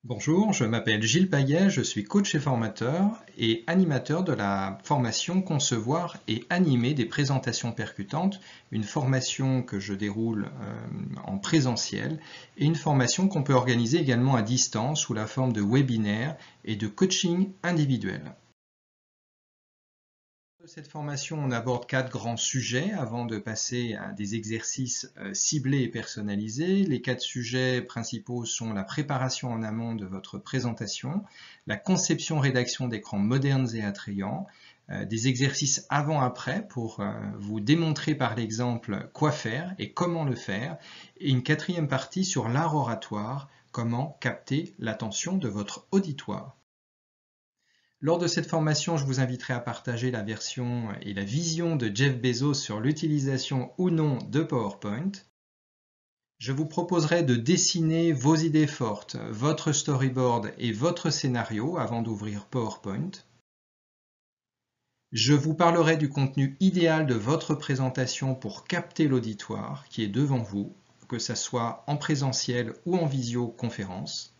Bonjour, je m'appelle Gilles Payet, je suis coach et formateur et animateur de la formation Concevoir et animer des présentations percutantes, une formation que je déroule en présentiel et une formation qu'on peut organiser également à distance sous la forme de webinaires et de coaching individuel. De cette formation, on aborde 4 grands sujets avant de passer à des exercices ciblés et personnalisés. Les 4 sujets principaux sont la préparation en amont de votre présentation, la conception-rédaction d'écrans modernes et attrayants, des exercices avant-après pour vous démontrer par l'exemple quoi faire et comment le faire, et une 4e partie sur l'art oratoire, comment capter l'attention de votre auditoire. Lors de cette formation, je vous inviterai à partager la version et la vision de Jeff Bezos sur l'utilisation ou non de PowerPoint. Je vous proposerai de dessiner vos idées fortes, votre storyboard et votre scénario avant d'ouvrir PowerPoint. Je vous parlerai du contenu idéal de votre présentation pour capter l'auditoire qui est devant vous, que ce soit en présentiel ou en visioconférence.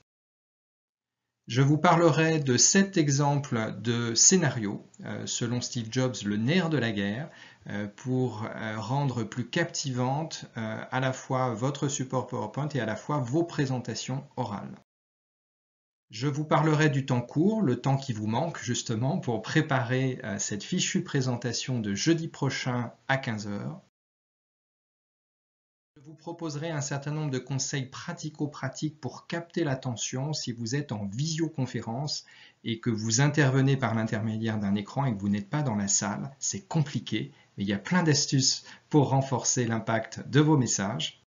Je vous parlerai de 7 exemples de scénarios, selon Steve Jobs, le nerf de la guerre, pour rendre plus captivante à la fois votre support PowerPoint et à la fois vos présentations orales. Je vous parlerai du temps court, le temps qui vous manque justement pour préparer cette fichue présentation de jeudi prochain à 15 h. Je vous proposerai un certain nombre de conseils pratico-pratiques pour capter l'attention si vous êtes en visioconférence et que vous intervenez par l'intermédiaire d'un écran et que vous n'êtes pas dans la salle. C'est compliqué, mais il y a plein d'astuces pour renforcer l'impact de vos messages.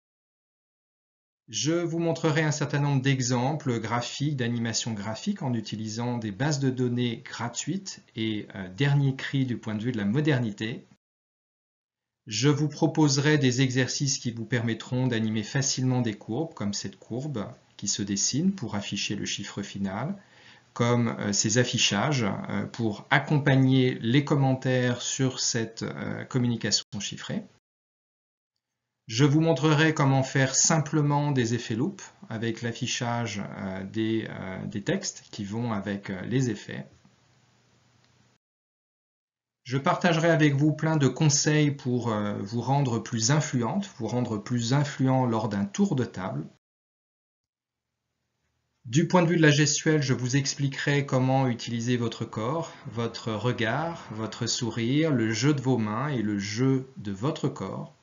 Je vous montrerai un certain nombre d'exemples graphiques, d'animation graphique en utilisant des bases de données gratuites et dernier cri du point de vue de la modernité. Je vous proposerai des exercices qui vous permettront d'animer facilement des courbes, comme cette courbe qui se dessine pour afficher le chiffre final, comme ces affichages pour accompagner les commentaires sur cette communication chiffrée. Je vous montrerai comment faire simplement des effets loop avec l'affichage des textes qui vont avec les effets. Je partagerai avec vous plein de conseils pour vous rendre plus influente, vous rendre plus influent lors d'un tour de table. Du point de vue de la gestuelle, je vous expliquerai comment utiliser votre corps, votre regard, votre sourire, le jeu de vos mains et le jeu de votre corps.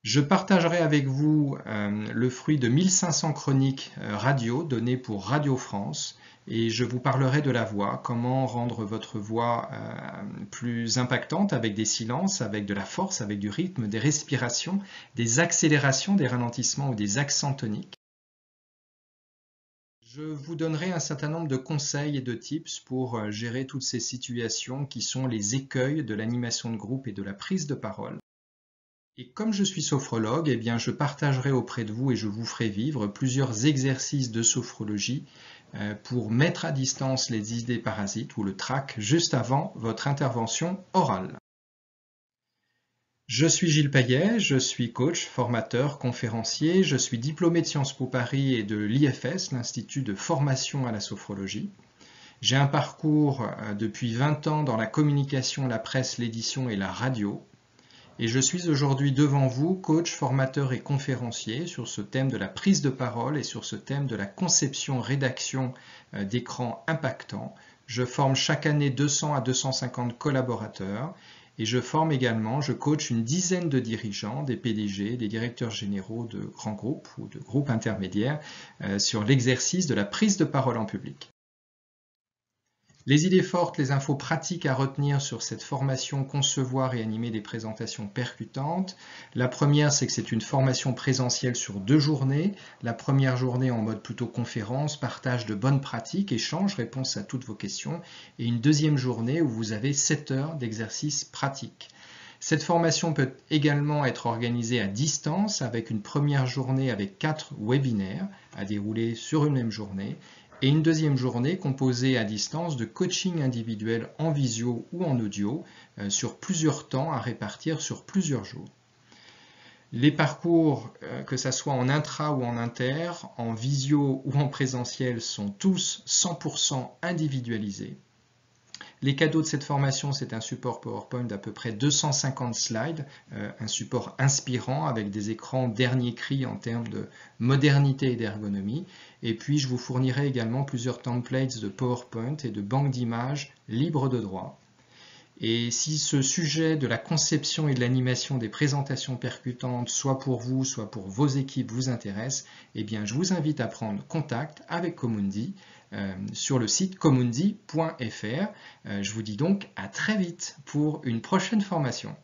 Je partagerai avec vous le fruit de 1500 chroniques radio données pour Radio France et je vous parlerai de la voix, comment rendre votre voix plus impactante avec des silences, avec de la force, avec du rythme, des respirations, des accélérations, des ralentissements ou des accents toniques. Je vous donnerai un certain nombre de conseils et de tips pour gérer toutes ces situations qui sont les écueils de l'animation de groupe et de la prise de parole. Et comme je suis sophrologue, eh bien, je partagerai auprès de vous et je vous ferai vivre plusieurs exercices de sophrologie pour mettre à distance les idées parasites ou le trac juste avant votre intervention orale. Je suis Gilles Payet, je suis coach, formateur, conférencier, je suis diplômé de Sciences Po Paris et de l'IFS, l'Institut de formation à la sophrologie. J'ai un parcours depuis 20 ans dans la communication, la presse, l'édition et la radio. Et je suis aujourd'hui devant vous, coach, formateur et conférencier sur ce thème de la prise de parole et sur ce thème de la conception-rédaction d'écrans impactants. Je forme chaque année 200 à 250 collaborateurs et je forme également, je coach une dizaine de dirigeants, des PDG, des directeurs généraux de grands groupes ou de groupes intermédiaires sur l'exercice de la prise de parole en public. Les idées fortes, les infos pratiques à retenir sur cette formation concevoir et animer des présentations percutantes. La première, c'est que c'est une formation présentielle sur 2 journées. La première journée en mode plutôt conférence, partage de bonnes pratiques, échange, réponse à toutes vos questions. Et une deuxième journée où vous avez 7 heures d'exercice pratique. Cette formation peut également être organisée à distance avec une première journée avec 4 webinaires à dérouler sur une même journée et une deuxième journée composée à distance de coaching individuel en visio ou en audio sur plusieurs temps à répartir sur plusieurs jours. Les parcours, que ça soit en intra ou en inter, en visio ou en présentiel, sont tous 100% individualisés. Les cadeaux de cette formation, c'est un support PowerPoint d'à peu près 250 slides, un support inspirant avec des écrans dernier cri en termes de modernité et d'ergonomie. Et puis, je vous fournirai également plusieurs templates de PowerPoint et de banques d'images libres de droit. Et si ce sujet de la conception et de l'animation des présentations percutantes, soit pour vous, soit pour vos équipes, vous intéresse, eh bien, je vous invite à prendre contact avec Comundi sur le site comundi.fr. Je vous dis donc à très vite pour une prochaine formation.